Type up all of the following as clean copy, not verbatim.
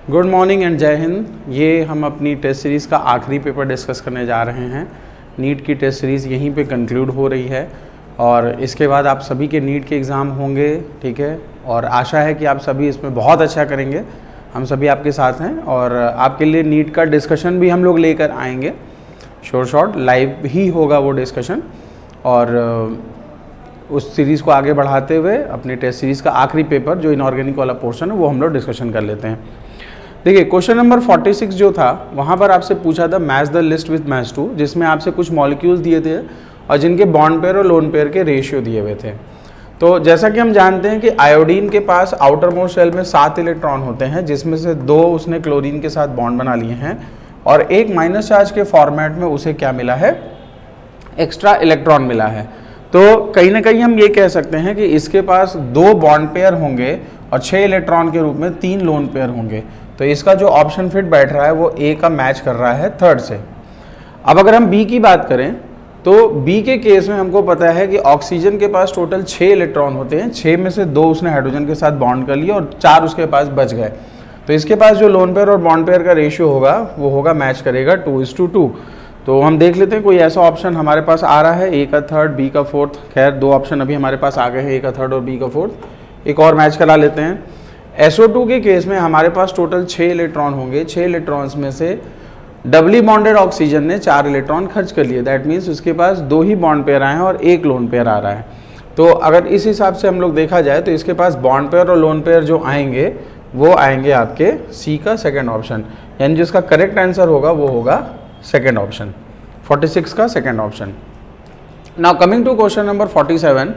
Good morning and जय हिंद। ये हम अपनी टेस्ट सीरीज़ का आखिरी पेपर डिस्कस करने जा रहे हैं। नीट की टेस्ट सीरीज़ यहीं पे कंक्लूड हो रही है और इसके बाद आप सभी के नीट के एग्ज़ाम होंगे, ठीक है। और आशा है कि आप सभी इसमें बहुत अच्छा करेंगे। हम सभी आपके साथ हैं और आपके लिए नीट का डिस्कशन भी हम लोग लेकर आएंगे। शॉर्ट लाइव ही होगा वो डिस्कशन और उस सीरीज़ को आगे बढ़ाते हुए अपनी टेस्ट सीरीज़ का आखिरी पेपर जो इनऑर्गेनिक वाला पोर्शन है वो हम लोग डिस्कशन कर लेते हैं। देखिए, क्वेश्चन नंबर 46 जो था वहाँ पर आपसे पूछा था match the list with match two, जिसमें आपसे कुछ मॉलिक्यूल्स दिए थे और जिनके बॉन्ड पेयर और लोन पेयर के रेशियो दिए हुए थे। तो जैसा कि हम जानते हैं कि आयोडीन के पास आउटर मोस्ट शेल में 7 इलेक्ट्रॉन होते हैं, जिसमें से 2 उसने क्लोरीन के साथ बॉन्ड बना लिए हैं और एक माइनस चार्ज के फॉर्मेट में उसे क्या मिला है, एक्स्ट्रा इलेक्ट्रॉन मिला है। तो कहीं ना कहीं हम ये कह सकते हैं कि इसके पास 2 बॉन्ड पेयर होंगे और 6 इलेक्ट्रॉन के रूप में 3 लोन पेयर होंगे। तो इसका जो ऑप्शन फिट बैठ रहा है वो ए का मैच कर रहा है थर्ड से। अब अगर हम बी की बात करें तो बी के केस में हमको पता है कि ऑक्सीजन के पास टोटल 6 इलेक्ट्रॉन होते हैं, 6 में से 2 उसने हाइड्रोजन के साथ बॉन्ड कर लिया और 4 उसके पास बच गए। तो इसके पास जो लोन पेयर और बॉन्ड पेयर का रेशियो होगा वो होगा, मैच करेगा 2:2। तो हम देख लेते हैं कोई ऐसा ऑप्शन हमारे पास आ रहा है, ए का थर्ड बी का फोर्थ। खैर 2 ऑप्शन अभी हमारे पास आ गए हैं, ए का थर्ड और बी का फोर्थ। एक और मैच करा लेते हैं। SO2 के केस में हमारे पास टोटल 6 इलेक्ट्रॉन होंगे। 6 इलेक्ट्रॉन्स में से डबली बॉन्डेड ऑक्सीजन ने 4 इलेक्ट्रॉन खर्च कर लिए। दैट मीन्स उसके पास 2 ही बॉन्ड पेयर आए हैं और 1 लोन पेयर आ रहा है। तो अगर इस हिसाब से हम लोग देखा जाए तो इसके पास बॉन्ड पेयर और लोन पेयर जो आएंगे वो आएंगे आपके सी का सेकेंड ऑप्शन, यानी जिसका करेक्ट आंसर होगा वो होगा सेकेंड ऑप्शन, 46 का second option. Now coming to question number 47,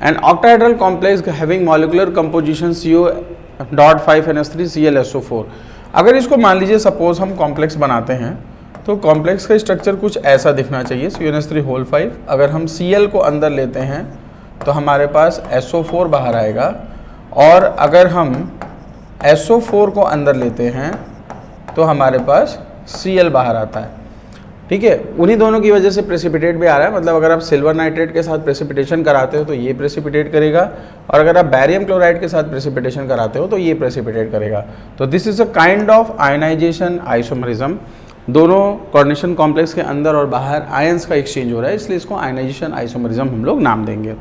an octahedral complex having molecular composition CO.5NH3Cl SO4। अगर इसको मान लीजिए सपोज हम कॉम्प्लेक्स बनाते हैं तो कॉम्प्लेक्स का स्ट्रक्चर कुछ ऐसा दिखना चाहिए, CnH3 अगर हम Cl को अंदर लेते हैं तो हमारे पास SO4 बाहर आएगा और अगर हम SO4 को अंदर लेते हैं तो हमारे पास Cl बाहर आता है, ठीक है। उन्हीं दोनों की वजह से प्रेसिपिटेट भी आ रहा है। मतलब अगर आप सिल्वर नाइट्रेट के साथ प्रेसिपिटेशन कराते हो तो ये प्रेसिपिटेट करेगा और अगर आप बैरियम क्लोराइड के साथ प्रेसिपिटेशन कराते हो तो ये प्रेसिपिटेट करेगा। तो this is a kind of ionisation isomerism. दोनों कोऑर्डिनेशन कॉम्प्लेक्स के अंदर और बाहर आयंस का एक्सचेंज हो रहा है, इसलिए इसको आयनाइजेशन आइसोमरिज्म हम लोग नाम देंगे।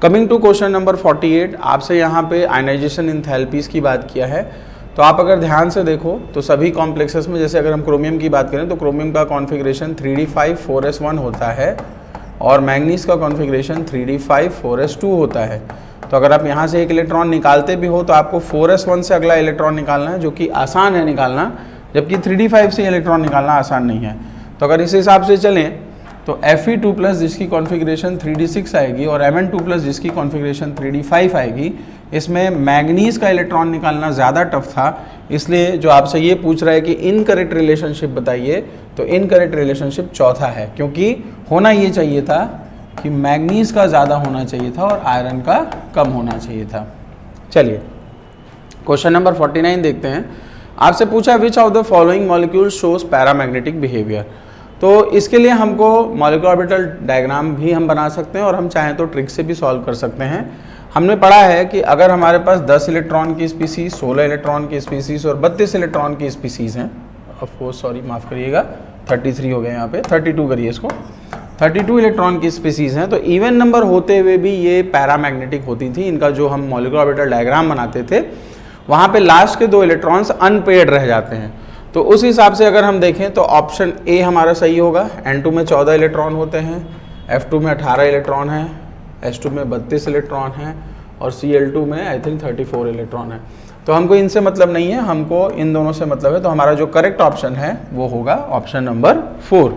कमिंग टू क्वेश्चन नंबर 48, आपसे यहाँ पे आयनाइजेशन इंथैल्पीज की बात किया है। तो आप अगर ध्यान से देखो तो सभी कॉम्प्लेक्सेस में, जैसे अगर हम क्रोमियम की बात करें तो क्रोमियम का कॉन्फ़िगरेशन 3d5 होता है और मैंगनीज का कॉन्फ़िगरेशन 3d5 होता है। तो अगर आप यहाँ से एक इलेक्ट्रॉन निकालते भी हो तो आपको 4s1 से अगला इलेक्ट्रॉन निकालना है, जो कि आसान है निकालना, जबकि 3d5 से इलेक्ट्रॉन निकालना आसान नहीं है। तो अगर इस हिसाब से चलें तो Fe2+ जिसकी कॉन्फ़िगरेशन 3d6 आएगी और Mn2+ जिसकी कॉन्फ़िगरेशन 3d5 आएगी, इसमें मैंगनीज का इलेक्ट्रॉन निकालना ज़्यादा टफ था। इसलिए जो आपसे ये पूछ रहा है कि इनकरेक्ट रिलेशनशिप बताइए, तो इनकरेक्ट रिलेशनशिप चौथा है, क्योंकि होना ये चाहिए था कि मैंगनीज का ज़्यादा होना चाहिए था और आयरन का कम होना चाहिए था। चलिए क्वेश्चन नंबर 49 देखते हैं। आपसे पूछा विच of the following molecule shows paramagnetic behaviour. तो इसके लिए हमको मॉलिक्यूलर ऑर्बिटल डायग्राम भी हम बना सकते हैं और हम चाहें तो ट्रिक से भी सॉल्व कर सकते हैं। हमने पढ़ा है कि अगर हमारे पास 10 इलेक्ट्रॉन की स्पीसीज, 16 इलेक्ट्रॉन की स्पीसीज और 32 इलेक्ट्रॉन की स्पीसीज हैं, ऑफकोर्स सॉरी माफ़ करिएगा 33 हो गए, यहाँ पे 32 करिए इसको, 32 इलेक्ट्रॉन की स्पीसीज हैं। तो इवन नंबर होते हुए भी ये पैरामैग्नेटिक होती थी। इनका जो हम मॉलिक्यूलर ऑर्बिटल डायग्राम बनाते थे वहाँ पे लास्ट के 2 इलेक्ट्रॉन्स अनपेयर्ड रह जाते हैं। तो उस हिसाब से अगर हम देखें तो ऑप्शन ए हमारा सही होगा। N2 में 14 इलेक्ट्रॉन होते हैं, F2 में 18 इलेक्ट्रॉन है, H2 में 32 इलेक्ट्रॉन है और Cl2 में आई थिंक 34 इलेक्ट्रॉन है। तो हमको इनसे मतलब नहीं है, हमको इन दोनों से मतलब है। तो हमारा जो करेक्ट ऑप्शन है वो होगा option number 4।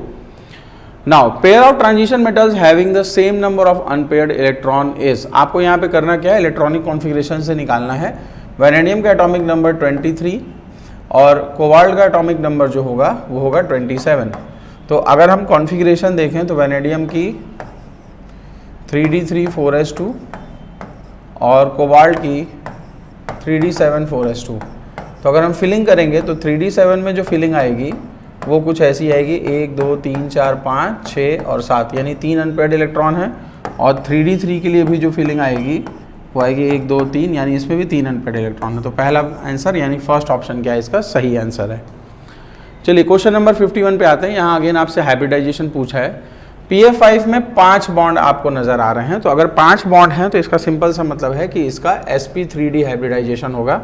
Now pair of transition metals having the same number of unpaired electron is. आपको यहाँ पे करना क्या है, इलेक्ट्रॉनिक कॉन्फ़िगरेशन से निकालना है। वैनेडियम का एटॉमिक नंबर 23 और कोबाल्ट का एटॉमिक नंबर जो होगा वो होगा 27। तो अगर हम कॉन्फ़िगरेशन देखें तो वैनेडियम की 3d3 और कोबाल्ट की 3d7 तो अगर हम फिलिंग करेंगे तो 3d7 में जो फिलिंग आएगी वो कुछ ऐसी आएगी, 1 2 3 4 5 6 और 7, यानी 3 अनपेयर्ड इलेक्ट्रॉन हैं। और 3d3 के लिए भी जो फिलिंग आएगी वो आएगी 1 2 3, यानी इसमें भी 3 अनपेड इलेक्ट्रॉन है। तो पहला आंसर यानी फर्स्ट ऑप्शन क्या है इसका सही आंसर है। चलिए क्वेश्चन नंबर 51 पे आते हैं। यहाँ अगेन आपसे हाइब्रिडाइजेशन पूछा है। PF5 में 5 बॉन्ड आपको नजर आ रहे हैं, तो अगर 5 बॉन्ड हैं तो इसका सिंपल सा मतलब है कि इसका sp3d हाइब्रिडाइजेशन होगा।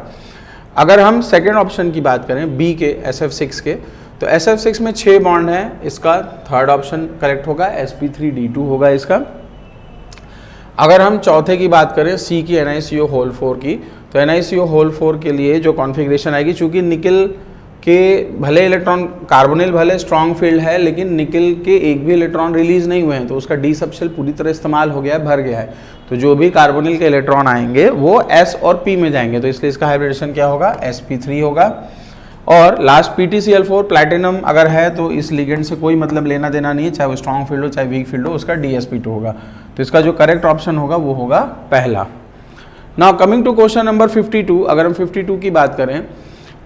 अगर हम सेकेंड ऑप्शन की बात करें B के SF6 के, तो SF6 में 6 बॉन्ड हैं, इसका थर्ड ऑप्शन करेक्ट होगा, sp3d2 होगा इसका। अगर हम चौथे की बात करें C की NiCO4 की, तो NiCO4 के लिए जो कॉन्फ़िगरेशन आएगी, चूंकि निकल के भले इलेक्ट्रॉन कार्बोनिल भले स्ट्रॉन्ग फील्ड है, लेकिन निकल के एक भी इलेक्ट्रॉन रिलीज नहीं हुए हैं, तो उसका डी सबशेल पूरी तरह इस्तेमाल हो गया है, भर गया है। तो जो भी कार्बोनिल के इलेक्ट्रॉन आएंगे वो S और P में जाएंगे, तो इसलिए इसका हाइब्रिडेशन क्या होगा, sp3 होगा। और लास्ट PtCl4 प्लैटिनम अगर है तो इस लिगेंड से कोई मतलब लेना देना नहीं है, चाहे वो स्ट्रॉन्ग फील्ड हो चाहे वीक फील्ड हो, उसका dsp2 होगा। तो इसका जो करेक्ट ऑप्शन होगा वो होगा पहला। Now coming to question number 52, अगर हम 52 की बात करें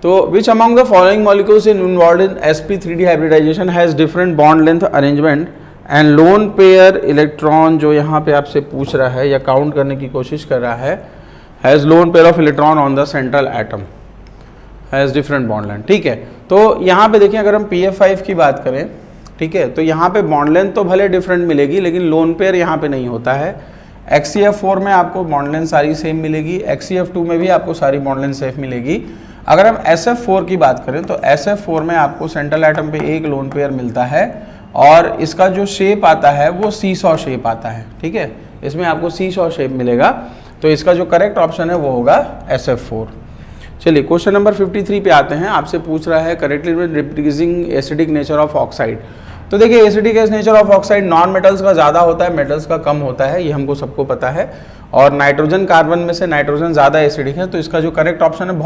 तो which among the following molecules involved in sp3d hybridisation has different bond length arrangement and lone pair electron, जो यहाँ पे आपसे पूछ रहा है या काउंट करने की कोशिश कर रहा है, has lone pair of electron on the central atom has different bond length. ठीक है, तो यहाँ पे देखिए अगर हम PF5 की बात करें, ठीक है, तो यहाँ पे बॉन्ड लेंथ तो भले डिफरेंट मिलेगी, लेकिन लोन पेयर यहाँ पे नहीं होता है। XCF4 में आपको बॉन्ड लेंथ सारी सेम मिलेगी, XCF2 में भी आपको सारी बॉन्ड लेंथ सेम मिलेगी। अगर हम SF4 की बात करें तो SF4 में आपको सेंट्रल एटम पे एक लोन पेयर मिलता है और इसका जो शेप आता है वो सीसॉ शेप आता है। ठीक है, इसमें आपको सीसॉ शेप मिलेगा, तो इसका जो करेक्ट ऑप्शन है वो होगा SF4। चलिए क्वेश्चन नंबर 53 पे आते हैं। आपसे पूछ रहा है correctly representing acidic nature of oxide. तो देखिए acidic nature of oxide non metals का ज़्यादा होता है, मेटल्स का कम होता है, ये हमको सबको पता है। और नाइट्रोजन कार्बन में से नाइट्रोजन ज़्यादा एसिडिक है, तो इसका जो करेक्ट ऑप्शन है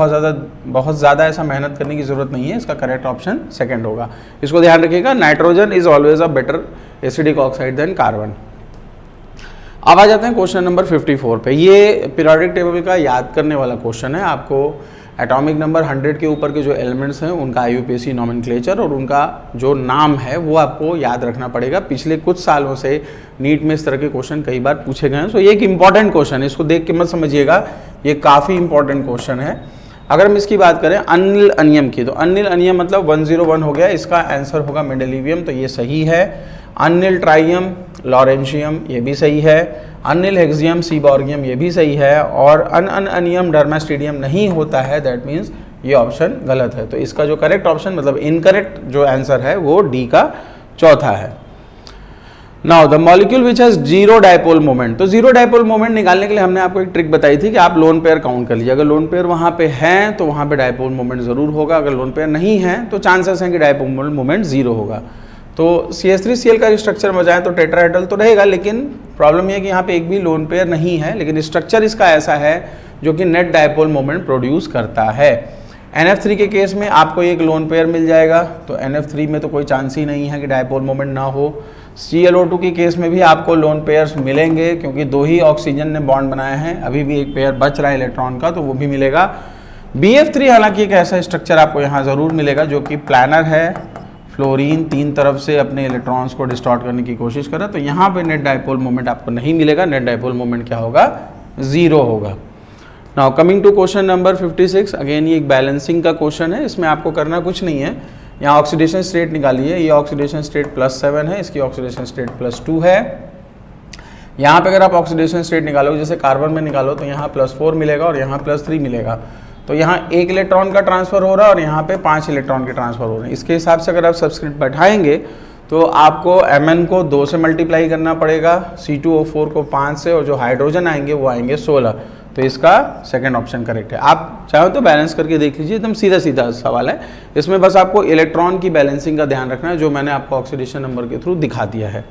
बहुत ज़्यादा ऐसा मेहनत करने की ज़रूरत नहीं है, इसका करेक्ट ऑप्शन सेकंड होगा। इसको ध्यान रखिएगा, nitrogen is always a better acidic oxide than carbon. अब आ जाते हैं क्वेश्चन नंबर 54 पे। ये पीरियोडिक टेबल का याद करने वाला क्वेश्चन है। आपको एटॉमिक नंबर 100 के ऊपर के जो एलिमेंट्स हैं उनका IUPAC नॉमेनक्लेचर और उनका जो नाम है वो आपको याद रखना पड़ेगा। पिछले कुछ सालों से नीट में इस तरह के क्वेश्चन कई बार पूछे गए हैं, सो ये एक इंपॉर्टेंट क्वेश्चन है, इसको देख के मत समझिएगा, ये काफ़ी इंपॉर्टेंट क्वेश्चन है। अगर हम इसकी बात करें अनिल अनियम की, तो अनिल अनियम मतलब 101 हो गया, इसका आंसर होगा मेंडेलिवियम, तो ये सही है। अनिल ट्राइयम लॉरेंशियम, ये भी सही है। अनिल हेक्सियम सीबॉर्गियम, ये भी सही है। और अनियम डर्मास्टिडियम नहीं होता है, दैट मीन्स ये ऑप्शन गलत है। तो इसका जो करेक्ट ऑप्शन मतलब इनकरेक्ट जो आंसर है वो डी का चौथा है। Now the molecule which has zero dipole moment. तो जीरो डायपोल मोमेंट निकालने के लिए हमने आपको एक ट्रिक बताई थी कि आप लोन पेयर काउंट कर लीजिए। अगर लोन पेयर वहाँ पे हैं तो वहाँ पे डायपोल मोमेंट जरूर होगा, अगर लोन पेयर नहीं है तो चांसेस हैं कि डायपोल मोमेंट जीरो होगा। तो CH3Cl का स्ट्रक्चर बजाय तो टेट्राहेड्रल तो रहेगा, लेकिन प्रॉब्लम यह है कि यहाँ पे एक भी लोन पेयर नहीं है, लेकिन स्ट्रक्चर इसका ऐसा है जो कि नेट डायपोल मोमेंट प्रोड्यूस करता है। NF3 के केस में आपको एक लोन पेयर मिल जाएगा, तो NF3 में तो कोई चांस ही नहीं है कि डायपोल मोमेंट ना हो। ClO2 के केस में भी आपको लोन पेयर्स मिलेंगे, क्योंकि 2 ही ऑक्सीजन ने बॉन्ड बनाए हैं, अभी भी एक पेयर बच रहा है इलेक्ट्रॉन का, तो वो भी मिलेगा। BF3 हालांकि एक ऐसा स्ट्रक्चर आपको यहाँ ज़रूर मिलेगा जो कि प्लानर है, फ्लोरीन 3 तरफ से अपने इलेक्ट्रॉन्स को डिस्टॉर्ट करने की कोशिश कर रहा है, तो यहाँ पे नेट डायपोल मोमेंट आपको नहीं मिलेगा। नेट डायपोल मोमेंट क्या होगा, जीरो होगा। Now coming to question number 56, again ये एक बैलेंसिंग का क्वेश्चन है, इसमें आपको करना कुछ नहीं है, यहाँ ऑक्सीडेशन स्टेट निकालिए। ये ऑक्सीडेशन स्टेट +7 है, इसकी ऑक्सीडेशन स्टेट +2 है। यहाँ पे अगर आप ऑक्सीडेशन स्टेट निकालोगे, जैसे कार्बन में निकालो, तो यहाँ +4 मिलेगा और यहाँ +3 मिलेगा, तो यहाँ 1 इलेक्ट्रॉन का ट्रांसफर हो रहा है और यहाँ पे 5 इलेक्ट्रॉन के ट्रांसफर हो रहे हैं। इसके हिसाब से अगर आप सब्सक्रिप्ट बैठाएंगे तो आपको Mn को 2 से मल्टीप्लाई करना पड़ेगा, C2O4 को 5 से, और जो हाइड्रोजन आएंगे वो आएंगे 16। तो इसका सेकंड ऑप्शन करेक्ट है। आप चाहो तो बैलेंस करके देख लीजिए, एकदम सीधा सीधा सवाल है, इसमें बस आपको इलेक्ट्रॉन की बैलेंसिंग का ध्यान रखना है, जो मैंने आपको ऑक्सीडेशन नंबर के थ्रू दिखा दिया है।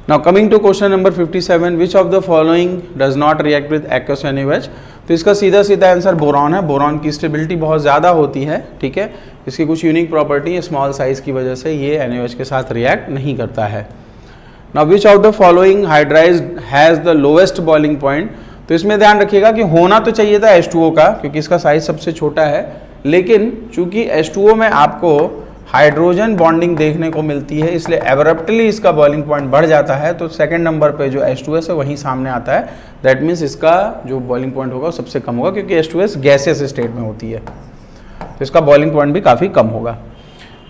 Now coming to question number 57, which of the following does not react with aqueous NaOH। तो इसका सीधा सीधा आंसर बोरॉन है। बोरॉन की स्टेबिलिटी बहुत ज़्यादा होती है, ठीक है, इसकी कुछ यूनिक प्रॉपर्टी है, स्मॉल साइज की वजह से ये NaOH के साथ रिएक्ट नहीं करता है। Now which of the following hydrides has the lowest boiling point. तो इसमें ध्यान रखिएगा कि होना तो चाहिए था H2O का, क्योंकि इसका साइज सबसे छोटा है, लेकिन चूंकि H2O में आपको हाइड्रोजन बॉन्डिंग देखने को मिलती है, इसलिए एब्रप्टली इसका बॉइलिंग पॉइंट बढ़ जाता है। तो सेकंड नंबर पे जो H2S है वहीं सामने आता है। दैट मीन्स इसका जो बॉइलिंग पॉइंट होगा वो सबसे कम होगा, क्योंकि H2S गैसियस स्टेट में होती है, तो इसका बॉइलिंग पॉइंट भी काफ़ी कम होगा।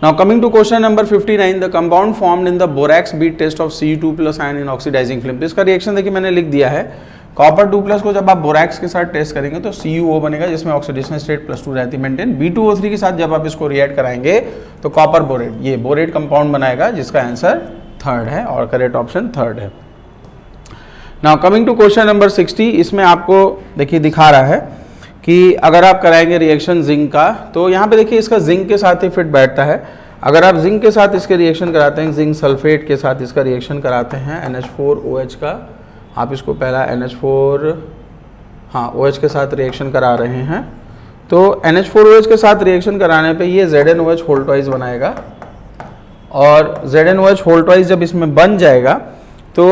Now coming to question number 59, the compound formed in the borax bead test of Cu2+ ion in oxidising film. तो इसका रिएक्शन देखिए मैंने लिख दिया है। कॉपर 2+ को जब आप बोरैक्स के साथ टेस्ट करेंगे तो CuO बनेगा, जिसमें ऑक्सीडेशन स्टेट +2 रहती है मेंटेन। B2O3 के साथ जब आप इसको रिएक्ट कराएंगे तो कॉपर बोरेट, ये बोरेट कंपाउंड बनाएगा, जिसका आंसर थर्ड है और करेक्ट ऑप्शन थर्ड है। Now coming to question number 60, इसमें आपको देखिए दिखा रहा है कि अगर आप कराएंगे रिएक्शन जिंक का, तो यहाँ पे देखिए इसका जिंक के साथ ही फिट बैठता है। अगर आप जिंक के साथ इसके रिएक्शन कराते हैं, जिंक सल्फेट के साथ इसका रिएक्शन कराते हैं NH4OH का, आप इसको पहला NH4 OH के साथ रिएक्शन करा रहे हैं, तो NH4OH के साथ रिएक्शन कराने पे ये ZnOH होल ट्वाइस बनाएगा, और ZnOH होल ट्वाइस जब इसमें बन जाएगा तो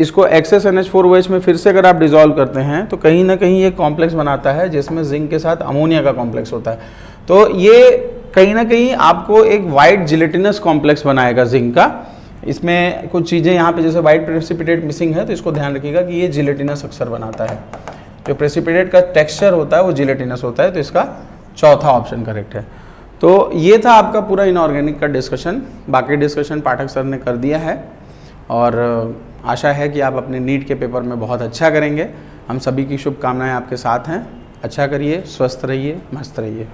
इसको एक्सेस NH4OH में फिर से अगर आप डिसॉल्व करते हैं तो कहीं ना कहीं ये कॉम्प्लेक्स बनाता है, जिसमें जिंक के साथ अमोनिया का कॉम्प्लेक्स होता है। तो ये कहीं ना कहीं आपको एक वाइट जिलेटिनस कॉम्प्लेक्स बनाएगा जिंक का। इसमें कुछ चीज़ें यहाँ पे जैसे वाइट प्रेसिपिटेट मिसिंग है, तो इसको ध्यान रखिएगा कि ये जिलेटिनस अक्सर बनाता है। जो प्रेसिपिटेट का टेक्सचर होता है वो जिलेटिनस होता है, तो इसका चौथा ऑप्शन करेक्ट है। तो ये था आपका पूरा इनऑर्गेनिक का डिस्कशन। बाकी डिस्कशन पाठक सर ने कर दिया है, और आशा है कि आप अपने नीट के पेपर में बहुत अच्छा करेंगे। हम सभी की शुभकामनाएं आपके साथ हैं। अच्छा करिए, स्वस्थ रहिए, मस्त रहिए।